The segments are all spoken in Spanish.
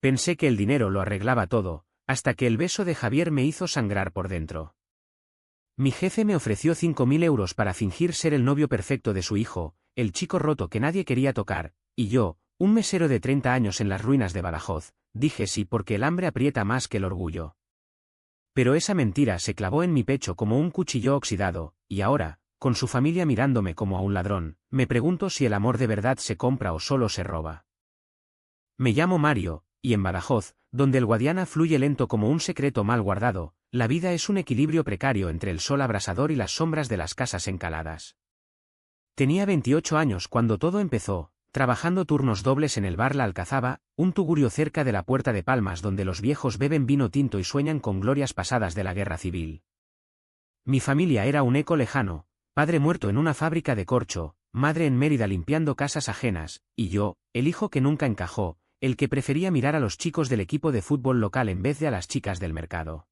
Pensé que el dinero lo arreglaba todo, hasta que el beso de Javier me hizo sangrar por dentro. Mi jefe me ofreció 5.000 euros para fingir ser el novio perfecto de su hijo, el chico roto que nadie quería tocar, y yo, un mesero de 30 años en las ruinas de Badajoz, dije sí porque el hambre aprieta más que el orgullo. Pero esa mentira se clavó en mi pecho como un cuchillo oxidado, y ahora, con su familia mirándome como a un ladrón, me pregunto si el amor de verdad se compra o solo se roba. Me llamo Mario, y en Badajoz, donde el Guadiana fluye lento como un secreto mal guardado, la vida es un equilibrio precario entre el sol abrasador y las sombras de las casas encaladas. Tenía 28 años cuando todo empezó, trabajando turnos dobles en el bar La Alcazaba, un tugurio cerca de la Puerta de Palmas donde los viejos beben vino tinto y sueñan con glorias pasadas de la guerra civil. Mi familia era un eco lejano, padre muerto en una fábrica de corcho, madre en Mérida limpiando casas ajenas, y yo, el hijo que nunca encajó, el que prefería mirar a los chicos del equipo de fútbol local en vez de a las chicas del mercado.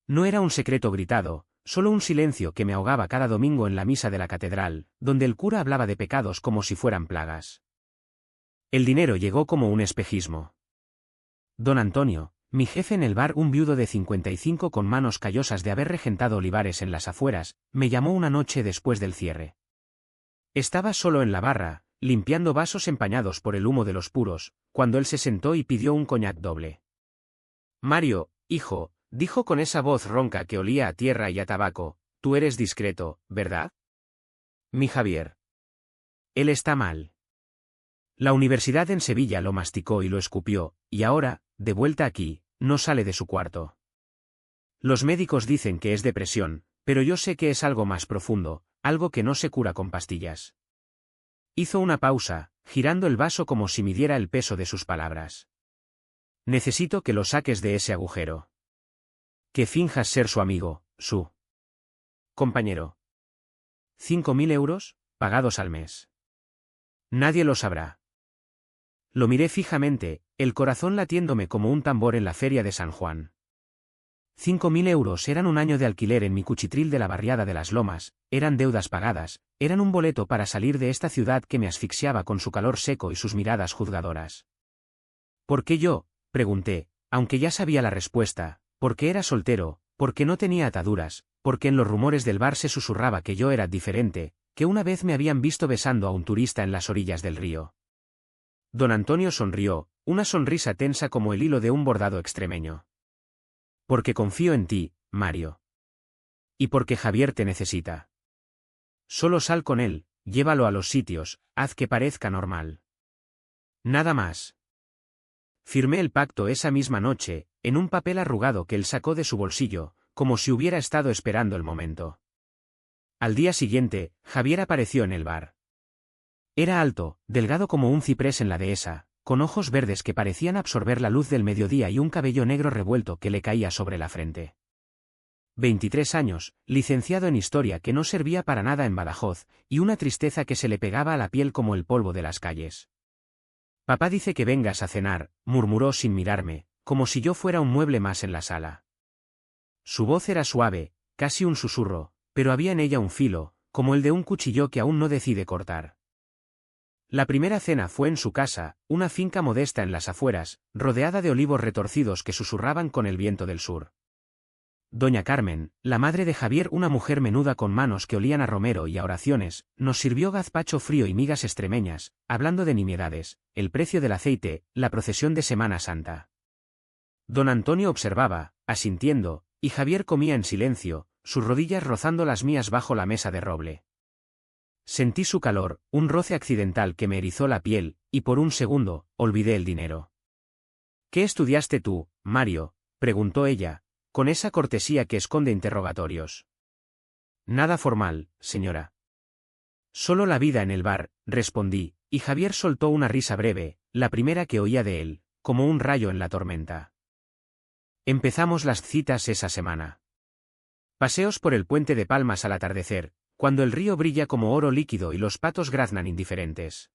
No era un secreto gritado, solo un silencio que me ahogaba cada domingo en la misa de la catedral, donde el cura hablaba de pecados como si fueran plagas. El dinero llegó como un espejismo. Don Antonio, mi jefe en el bar, un viudo de 55 con manos callosas de haber regentado olivares en las afueras, me llamó una noche después del cierre. Estaba solo en la barra, limpiando vasos empañados por el humo de los puros, cuando él se sentó y pidió un coñac doble. Mario, hijo, dijo con esa voz ronca que olía a tierra y a tabaco, tú eres discreto, ¿verdad? Mi Javier. Él está mal. La universidad en Sevilla lo masticó y lo escupió, y ahora, de vuelta aquí, no sale de su cuarto. Los médicos dicen que es depresión, pero yo sé que es algo más profundo, algo que no se cura con pastillas. Hizo una pausa, girando el vaso como si midiera el peso de sus palabras. Necesito que lo saques de ese agujero. Que finjas ser su amigo, su compañero. 5.000 euros, pagados al mes. Nadie lo sabrá. Lo miré fijamente, el corazón latiéndome como un tambor en la feria de San Juan. 5.000 euros eran un año de alquiler en mi cuchitril de la barriada de las Lomas, eran deudas pagadas, eran un boleto para salir de esta ciudad que me asfixiaba con su calor seco y sus miradas juzgadoras. ¿Por qué yo?, pregunté, aunque ya sabía la respuesta, porque era soltero, porque no tenía ataduras, porque en los rumores del bar se susurraba que yo era diferente, que una vez me habían visto besando a un turista en las orillas del río. Don Antonio sonrió, una sonrisa tensa como el hilo de un bordado extremeño. Porque confío en ti, Mario. Y porque Javier te necesita. Solo sal con él, llévalo a los sitios, haz que parezca normal. Nada más. Firmé el pacto esa misma noche, en un papel arrugado que él sacó de su bolsillo, como si hubiera estado esperando el momento. Al día siguiente, Javier apareció en el bar. Era alto, delgado como un ciprés en la dehesa, con ojos verdes que parecían absorber la luz del mediodía y un cabello negro revuelto que le caía sobre la frente. 23 años, licenciado en Historia que no servía para nada en Badajoz, y una tristeza que se le pegaba a la piel como el polvo de las calles. Papá dice que vengas a cenar, murmuró sin mirarme, como si yo fuera un mueble más en la sala. Su voz era suave, casi un susurro, pero había en ella un filo, como el de un cuchillo que aún no decide cortar. La primera cena fue en su casa, una finca modesta en las afueras, rodeada de olivos retorcidos que susurraban con el viento del sur. Doña Carmen, la madre de Javier, una mujer menuda con manos que olían a romero y a oraciones, nos sirvió gazpacho frío y migas extremeñas, hablando de nimiedades, el precio del aceite, la procesión de Semana Santa. Don Antonio observaba, asintiendo, y Javier comía en silencio, sus rodillas rozando las mías bajo la mesa de roble. Sentí su calor, un roce accidental que me erizó la piel, y por un segundo, olvidé el dinero. ¿Qué estudiaste tú, Mario?, preguntó ella, con esa cortesía que esconde interrogatorios. Nada formal, señora. Solo la vida en el bar, respondí, y Javier soltó una risa breve, la primera que oía de él, como un rayo en la tormenta. Empezamos las citas esa semana. Paseos por el puente de Palmas al atardecer, cuando el río brilla como oro líquido y los patos graznan indiferentes.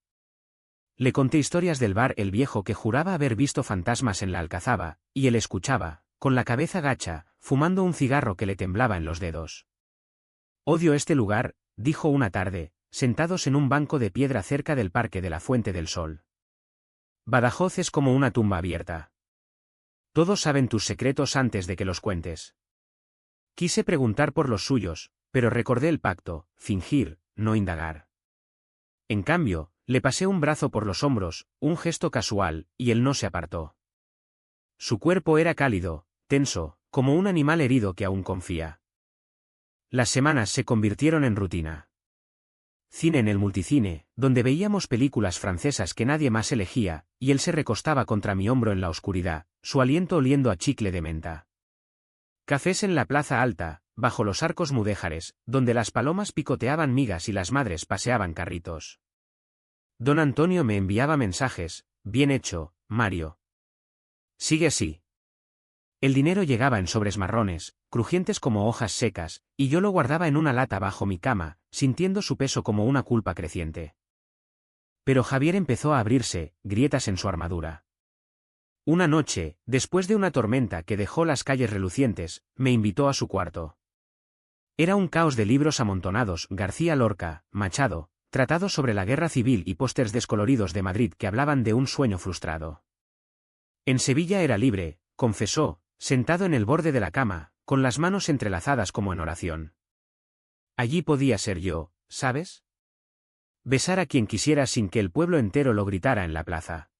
Le conté historias del bar El Viejo que juraba haber visto fantasmas en la Alcazaba, y él escuchaba, con la cabeza gacha, fumando un cigarro que le temblaba en los dedos. Odio este lugar, dijo una tarde, sentados en un banco de piedra cerca del Parque de la Fuente del Sol. Badajoz es como una tumba abierta. Todos saben tus secretos antes de que los cuentes. Quise preguntar por los suyos, pero recordé el pacto, fingir, no indagar. En cambio, le pasé un brazo por los hombros, un gesto casual, y él no se apartó. Su cuerpo era cálido, tenso, como un animal herido que aún confía. Las semanas se convirtieron en rutina. Cine en el multicine, donde veíamos películas francesas que nadie más elegía, y él se recostaba contra mi hombro en la oscuridad, su aliento oliendo a chicle de menta. Cafés en la plaza alta, bajo los arcos mudéjares, donde las palomas picoteaban migas y las madres paseaban carritos. Don Antonio me enviaba mensajes: bien hecho, Mario. Sigue así. El dinero llegaba en sobres marrones, crujientes como hojas secas, y yo lo guardaba en una lata bajo mi cama, sintiendo su peso como una culpa creciente. Pero Javier empezó a abrirse, grietas en su armadura. Una noche, después de una tormenta que dejó las calles relucientes, me invitó a su cuarto. Era un caos de libros amontonados, García Lorca, Machado, tratados sobre la guerra civil y pósters descoloridos de Madrid que hablaban de un sueño frustrado. En Sevilla era libre, confesó, sentado en el borde de la cama, con las manos entrelazadas como en oración. Allí podía ser yo, ¿sabes? Besar a quien quisiera sin que el pueblo entero lo gritara en la plaza.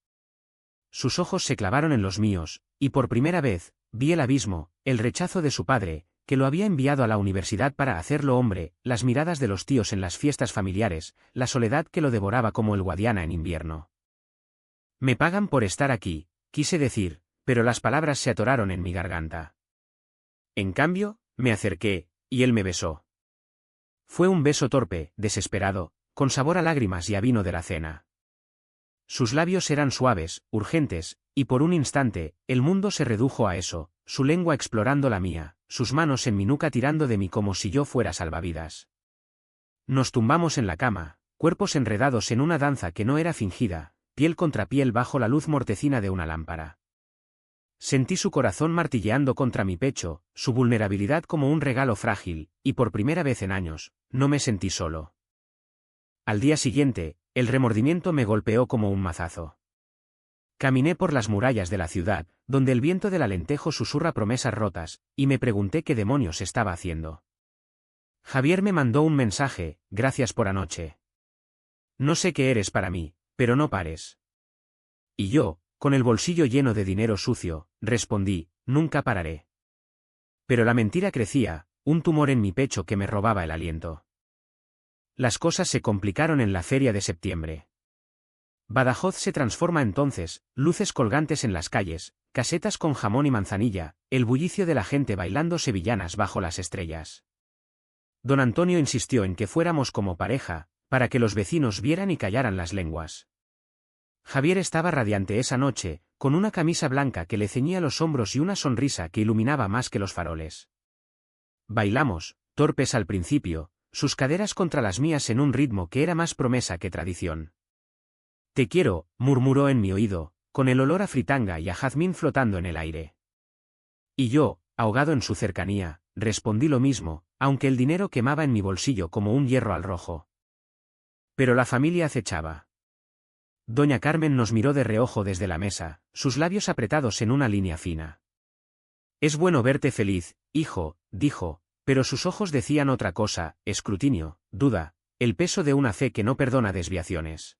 Sus ojos se clavaron en los míos, y por primera vez, vi el abismo, el rechazo de su padre, que lo había enviado a la universidad para hacerlo hombre, las miradas de los tíos en las fiestas familiares, la soledad que lo devoraba como el Guadiana en invierno. Me pagan por estar aquí, quise decir, pero las palabras se atoraron en mi garganta. En cambio, me acerqué, y él me besó. Fue un beso torpe, desesperado, con sabor a lágrimas y a vino de la cena. Sus labios eran suaves, urgentes, y por un instante, el mundo se redujo a eso, su lengua explorando la mía, sus manos en mi nuca tirando de mí como si yo fuera salvavidas. Nos tumbamos en la cama, cuerpos enredados en una danza que no era fingida, piel contra piel bajo la luz mortecina de una lámpara. Sentí su corazón martilleando contra mi pecho, su vulnerabilidad como un regalo frágil, y por primera vez en años, no me sentí solo. Al día siguiente, el remordimiento me golpeó como un mazazo. Caminé por las murallas de la ciudad, donde el viento del Alentejo susurra promesas rotas, y me pregunté qué demonios estaba haciendo. Javier me mandó un mensaje: gracias por anoche. No sé qué eres para mí, pero no pares. Y yo, con el bolsillo lleno de dinero sucio, respondí: nunca pararé. Pero la mentira crecía, un tumor en mi pecho que me robaba el aliento. Las cosas se complicaron en la feria de septiembre. Badajoz se transforma entonces, luces colgantes en las calles, casetas con jamón y manzanilla, el bullicio de la gente bailando sevillanas bajo las estrellas. Don Antonio insistió en que fuéramos como pareja, para que los vecinos vieran y callaran las lenguas. Javier estaba radiante esa noche, con una camisa blanca que le ceñía los hombros y una sonrisa que iluminaba más que los faroles. Bailamos, torpes al principio, sus caderas contra las mías en un ritmo que era más promesa que tradición. Te quiero, murmuró en mi oído, con el olor a fritanga y a jazmín flotando en el aire. Y yo, ahogado en su cercanía, respondí lo mismo, aunque el dinero quemaba en mi bolsillo como un hierro al rojo. Pero la familia acechaba. Doña Carmen nos miró de reojo desde la mesa, sus labios apretados en una línea fina. Es bueno verte feliz, hijo, dijo, pero sus ojos decían otra cosa: escrutinio, duda, el peso de una fe que no perdona desviaciones.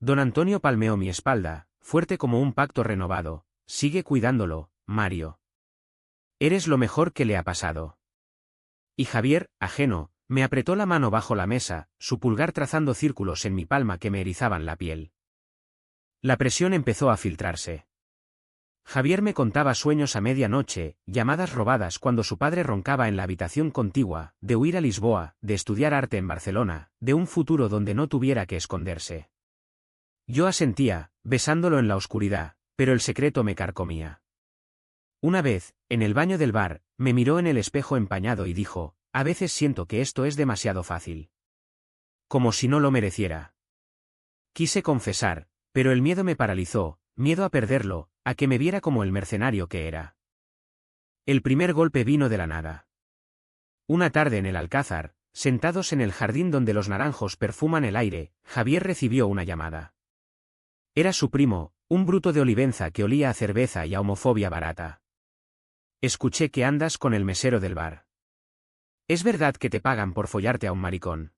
Don Antonio palmeó mi espalda, fuerte como un pacto renovado: sigue cuidándolo, Mario. Eres lo mejor que le ha pasado. Y Javier, ajeno, me apretó la mano bajo la mesa, su pulgar trazando círculos en mi palma que me erizaban la piel. La presión empezó a filtrarse. Javier me contaba sueños a medianoche, llamadas robadas cuando su padre roncaba en la habitación contigua, de huir a Lisboa, de estudiar arte en Barcelona, de un futuro donde no tuviera que esconderse. Yo asentía, besándolo en la oscuridad, pero el secreto me carcomía. Una vez, en el baño del bar, me miró en el espejo empañado y dijo: a veces siento que esto es demasiado fácil. Como si no lo mereciera. Quise confesar, pero el miedo me paralizó, miedo a perderlo, a que me viera como el mercenario que era. El primer golpe vino de la nada. Una tarde en el Alcázar, sentados en el jardín donde los naranjos perfuman el aire, Javier recibió una llamada. Era su primo, un bruto de Olivenza que olía a cerveza y a homofobia barata. Escuché que andas con el mesero del bar. ¿Es verdad que te pagan por follarte a un maricón?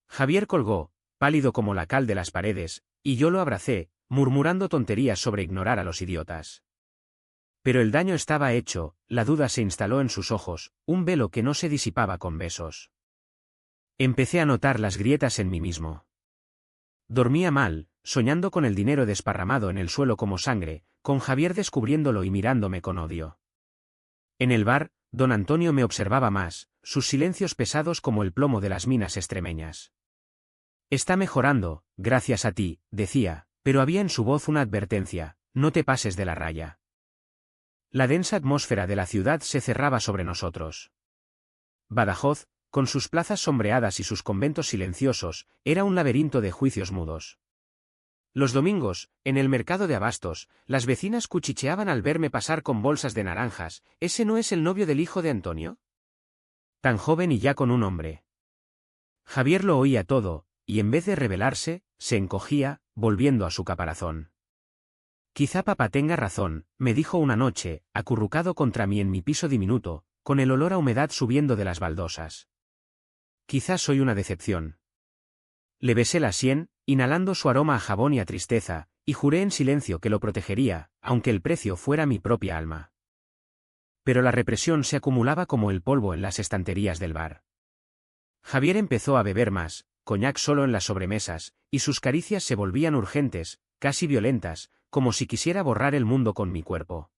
Javier colgó, pálido como la cal de las paredes, y yo lo abracé, murmurando tonterías sobre ignorar a los idiotas. Pero el daño estaba hecho, la duda se instaló en sus ojos, un velo que no se disipaba con besos. Empecé a notar las grietas en mí mismo. Dormía mal, soñando con el dinero desparramado en el suelo como sangre, con Javier descubriéndolo y mirándome con odio. En el bar, don Antonio me observaba más, sus silencios pesados como el plomo de las minas extremeñas. Está mejorando, gracias a ti, decía, pero había en su voz una advertencia, no te pases de la raya. La densa atmósfera de la ciudad se cerraba sobre nosotros. Badajoz, con sus plazas sombreadas y sus conventos silenciosos, era un laberinto de juicios mudos. Los domingos, en el mercado de abastos, las vecinas cuchicheaban al verme pasar con bolsas de naranjas. ¿Ese no es el novio del hijo de Antonio? Tan joven y ya con un hombre. Javier lo oía todo, y en vez de rebelarse, se encogía, volviendo a su caparazón. Quizá papá tenga razón, me dijo una noche, acurrucado contra mí en mi piso diminuto, con el olor a humedad subiendo de las baldosas. Quizá soy una decepción. Le besé la sien, inhalando su aroma a jabón y a tristeza, y juré en silencio que lo protegería, aunque el precio fuera mi propia alma. Pero la represión se acumulaba como el polvo en las estanterías del bar. Javier empezó a beber más, coñac solo en las sobremesas, y sus caricias se volvían urgentes, casi violentas, como si quisiera borrar el mundo con mi cuerpo.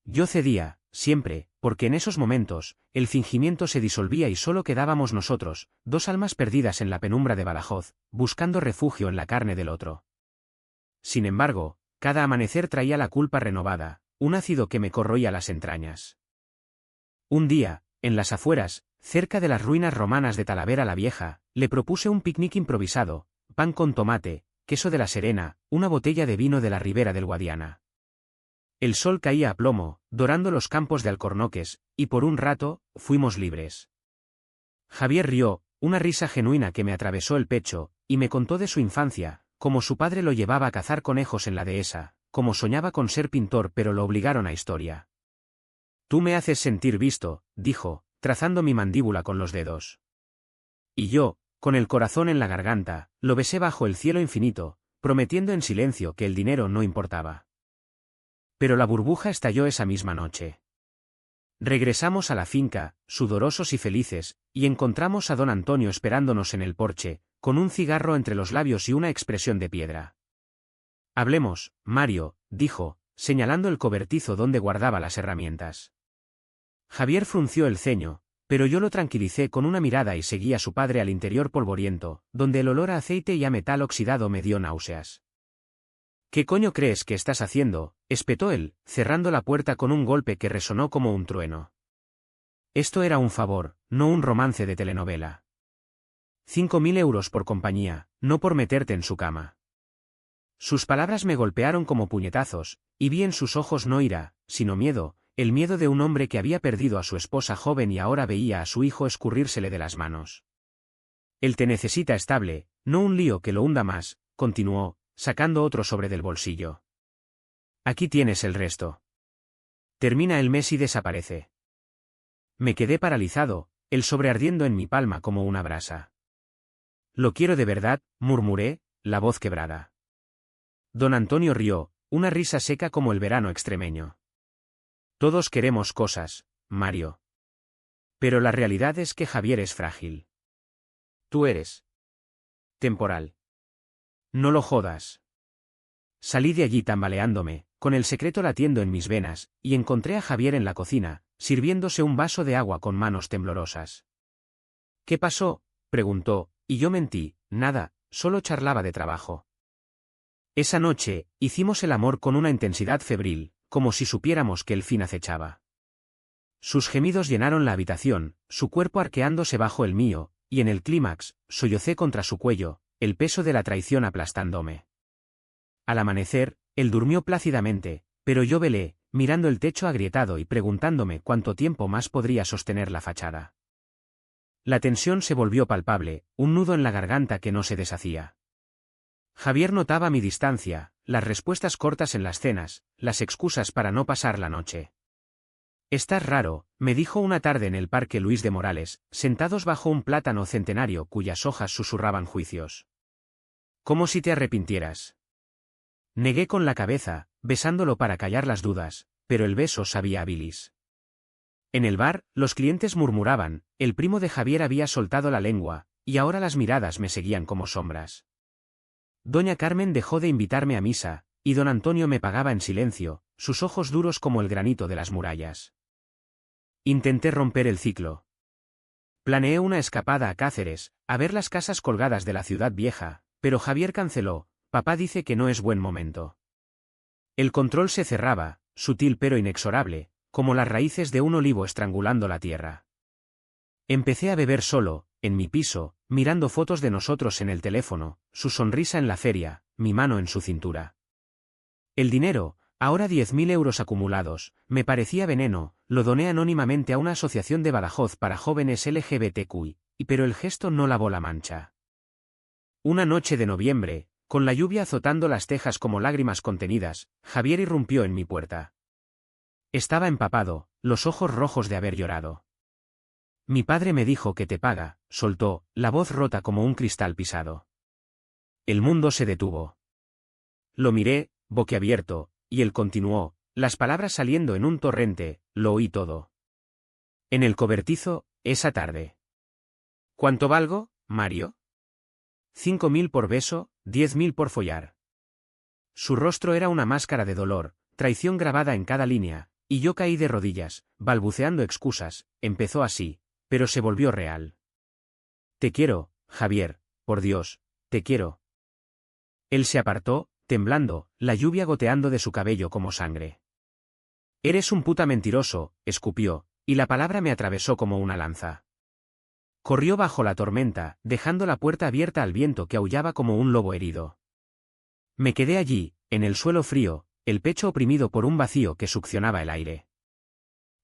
Yo cedía, siempre, porque en esos momentos, el fingimiento se disolvía y solo quedábamos nosotros, dos almas perdidas en la penumbra de Badajoz, buscando refugio en la carne del otro. Sin embargo, cada amanecer traía la culpa renovada, un ácido que me corroía las entrañas. Un día, en las afueras, cerca de las ruinas romanas de Talavera la Vieja, le propuse un picnic improvisado, pan con tomate, queso de la Serena, una botella de vino de la Ribera del Guadiana. El sol caía a plomo, dorando los campos de alcornoques, y por un rato, fuimos libres. Javier rió, una risa genuina que me atravesó el pecho, y me contó de su infancia, cómo su padre lo llevaba a cazar conejos en la dehesa, cómo soñaba con ser pintor pero lo obligaron a historia. Tú me haces sentir visto, dijo, trazando mi mandíbula con los dedos. Y yo, con el corazón en la garganta, lo besé bajo el cielo infinito, prometiendo en silencio que el dinero no importaba. Pero la burbuja estalló esa misma noche. Regresamos a la finca, sudorosos y felices, y encontramos a don Antonio esperándonos en el porche, con un cigarro entre los labios y una expresión de piedra. Hablemos, Mario, dijo, señalando el cobertizo donde guardaba las herramientas. Javier frunció el ceño, pero yo lo tranquilicé con una mirada y seguí a su padre al interior polvoriento, donde el olor a aceite y a metal oxidado me dio náuseas. ¿Qué coño crees que estás haciendo?, espetó él, cerrando la puerta con un golpe que resonó como un trueno. Esto era un favor, no un romance de telenovela. 5.000 euros por compañía, no por meterte en su cama. Sus palabras me golpearon como puñetazos, y vi en sus ojos no ira, sino miedo, el miedo de un hombre que había perdido a su esposa joven y ahora veía a su hijo escurrírsele de las manos. Él te necesita estable, no un lío que lo hunda más, continuó, sacando otro sobre del bolsillo. Aquí tienes el resto. Termina el mes y desaparece. Me quedé paralizado, el sobre ardiendo en mi palma como una brasa. Lo quiero de verdad, murmuré, la voz quebrada. Don Antonio rió, una risa seca como el verano extremeño. Todos queremos cosas, Mario. Pero la realidad es que Javier es frágil. Tú eres temporal. No lo jodas. Salí de allí tambaleándome, con el secreto latiendo en mis venas, y encontré a Javier en la cocina, sirviéndose un vaso de agua con manos temblorosas. ¿Qué pasó?, preguntó, y yo mentí, nada, solo charlaba de trabajo. Esa noche, hicimos el amor con una intensidad febril, como si supiéramos que el fin acechaba. Sus gemidos llenaron la habitación, su cuerpo arqueándose bajo el mío, y en el clímax, sollocé contra su cuello, el peso de la traición aplastándome. Al amanecer, él durmió plácidamente, pero yo velé, mirando el techo agrietado y preguntándome cuánto tiempo más podría sostener la fachada. La tensión se volvió palpable, un nudo en la garganta que no se deshacía. Javier notaba mi distancia, las respuestas cortas en las cenas, las excusas para no pasar la noche. «Estás raro», me dijo una tarde en el Parque Luis de Morales, sentados bajo un plátano centenario cuyas hojas susurraban juicios. «Como si te arrepintieras». Negué con la cabeza, besándolo para callar las dudas, pero el beso sabía a bilis. En el bar, los clientes murmuraban, el primo de Javier había soltado la lengua, y ahora las miradas me seguían como sombras. Doña Carmen dejó de invitarme a misa, y don Antonio me pagaba en silencio, sus ojos duros como el granito de las murallas. Intenté romper el ciclo. Planeé una escapada a Cáceres, a ver las casas colgadas de la ciudad vieja, pero Javier canceló, papá dice que no es buen momento. El control se cerraba, sutil pero inexorable, como las raíces de un olivo estrangulando la tierra. Empecé a beber solo, en mi piso, mirando fotos de nosotros en el teléfono, su sonrisa en la feria, mi mano en su cintura. El dinero, ahora 10.000 euros acumulados, me parecía veneno, lo doné anónimamente a una asociación de Badajoz para jóvenes LGBTQI, pero el gesto no lavó la mancha. Una noche de noviembre, con la lluvia azotando las tejas como lágrimas contenidas, Javier irrumpió en mi puerta. Estaba empapado, los ojos rojos de haber llorado. «Mi padre me dijo que te paga», soltó, la voz rota como un cristal pisado. El mundo se detuvo. Lo miré, boquiabierto, y él continuó, las palabras saliendo en un torrente, lo oí todo. En el cobertizo, esa tarde. «¿Cuánto valgo, Mario?» 5.000 por beso, 10.000 por follar. Su rostro era una máscara de dolor, traición grabada en cada línea, y yo caí de rodillas, balbuceando excusas, empezó así, pero se volvió real. «Te quiero, Javier, por Dios, te quiero». Él se apartó, temblando, la lluvia goteando de su cabello como sangre. «Eres un puta mentiroso», escupió, y la palabra me atravesó como una lanza. Corrió bajo la tormenta, dejando la puerta abierta al viento que aullaba como un lobo herido. Me quedé allí, en el suelo frío, el pecho oprimido por un vacío que succionaba el aire.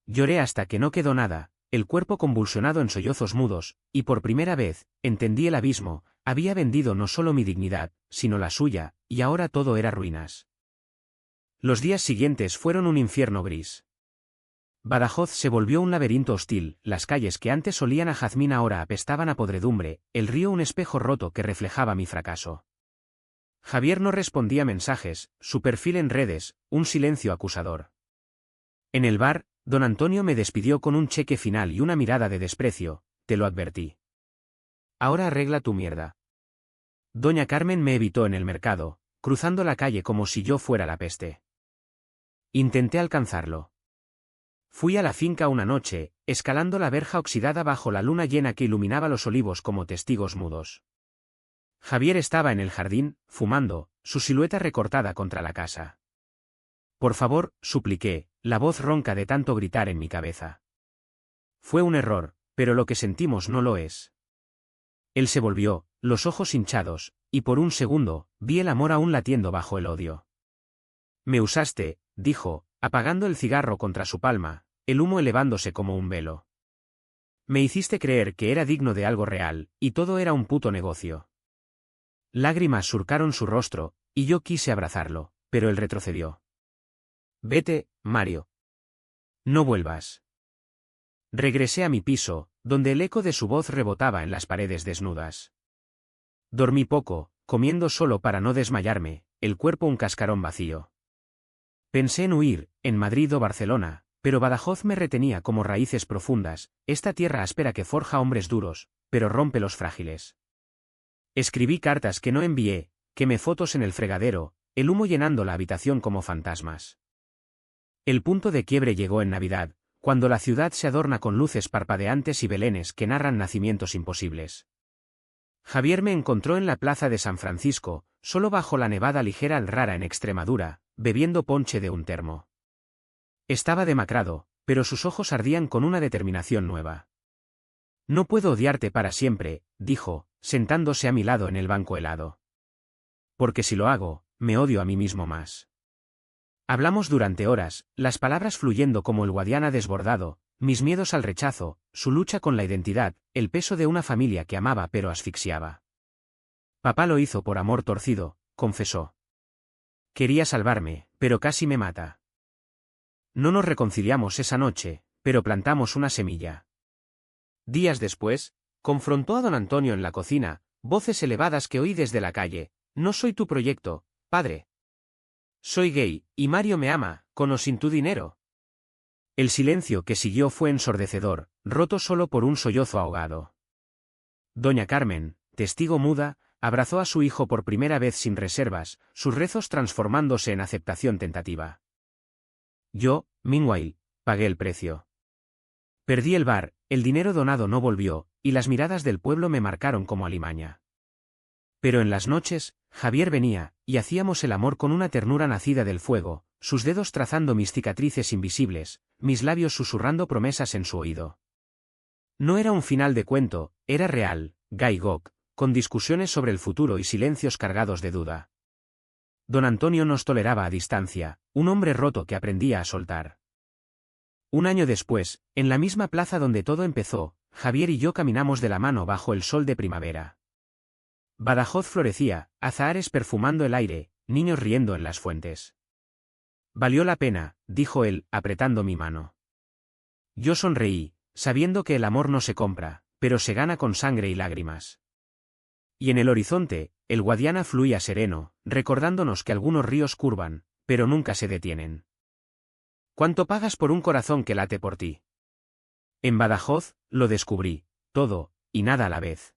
Lloré hasta que no quedó nada, el cuerpo convulsionado en sollozos mudos, y por primera vez, entendí el abismo, había vendido no solo mi dignidad, sino la suya, y ahora todo era ruinas. Los días siguientes fueron un infierno gris. Badajoz se volvió un laberinto hostil, las calles que antes olían a jazmín ahora apestaban a podredumbre, el río un espejo roto que reflejaba mi fracaso. Javier no respondía mensajes, su perfil en redes, un silencio acusador. En el bar, don Antonio me despidió con un cheque final y una mirada de desprecio, te lo advertí. Ahora arregla tu mierda. Doña Carmen me evitó en el mercado, cruzando la calle como si yo fuera la peste. Intenté alcanzarlo. Fui a la finca una noche, escalando la verja oxidada bajo la luna llena que iluminaba los olivos como testigos mudos. Javier estaba en el jardín, fumando, su silueta recortada contra la casa. «Por favor», supliqué, la voz ronca de tanto gritar en mi cabeza. «Fue un error, pero lo que sentimos no lo es». Él se volvió, los ojos hinchados, y por un segundo, vi el amor aún latiendo bajo el odio. «Me usaste», dijo, apagando el cigarro contra su palma, el humo elevándose como un velo. «Me hiciste creer que era digno de algo real, y todo era un puto negocio». Lágrimas surcaron su rostro, y yo quise abrazarlo, pero él retrocedió. «Vete, Mario. No vuelvas». Regresé a mi piso, donde el eco de su voz rebotaba en las paredes desnudas. Dormí poco, comiendo solo para no desmayarme, el cuerpo un cascarón vacío. Pensé en huir, en Madrid o Barcelona, pero Badajoz me retenía como raíces profundas, esta tierra áspera que forja hombres duros, pero rompe los frágiles. Escribí cartas que no envié, quemé fotos en el fregadero, el humo llenando la habitación como fantasmas. El punto de quiebre llegó en Navidad, cuando la ciudad se adorna con luces parpadeantes y belenes que narran nacimientos imposibles. Javier me encontró en la plaza de San Francisco, solo bajo la nevada ligera al rara en Extremadura, bebiendo ponche de un termo. Estaba demacrado, pero sus ojos ardían con una determinación nueva. «No puedo odiarte para siempre», dijo, sentándose a mi lado en el banco helado. «Porque si lo hago, me odio a mí mismo más». Hablamos durante horas, las palabras fluyendo como el Guadiana desbordado, mis miedos al rechazo, su lucha con la identidad, el peso de una familia que amaba pero asfixiaba. Papá lo hizo por amor torcido, confesó. Quería salvarme, pero casi me mata. No nos reconciliamos esa noche, pero plantamos una semilla. Días después, confrontó a don Antonio en la cocina, voces elevadas que oí desde la calle. No soy tu proyecto, padre. Soy gay, y Mario me ama, con o sin tu dinero. El silencio que siguió fue ensordecedor, roto solo por un sollozo ahogado. Doña Carmen, testigo muda, abrazó a su hijo por primera vez sin reservas, sus rezos transformándose en aceptación tentativa. Yo, meanwhile, pagué el precio. Perdí el bar, el dinero donado no volvió, y las miradas del pueblo me marcaron como alimaña. Pero en las noches, Javier venía, y hacíamos el amor con una ternura nacida del fuego, sus dedos trazando mis cicatrices invisibles, mis labios susurrando promesas en su oído. No era un final de cuento, era real, Guy Gok, con discusiones sobre el futuro y silencios cargados de duda. Don Antonio nos toleraba a distancia, un hombre roto que aprendía a soltar. Un año después, en la misma plaza donde todo empezó, Javier y yo caminamos de la mano bajo el sol de primavera. Badajoz florecía, azahares perfumando el aire, niños riendo en las fuentes. Valió la pena, dijo él, apretando mi mano. Yo sonreí, sabiendo que el amor no se compra, pero se gana con sangre y lágrimas. Y en el horizonte, el Guadiana fluía sereno, recordándonos que algunos ríos curvan, pero nunca se detienen. ¿Cuánto pagas por un corazón que late por ti? En Badajoz, lo descubrí, todo, y nada a la vez.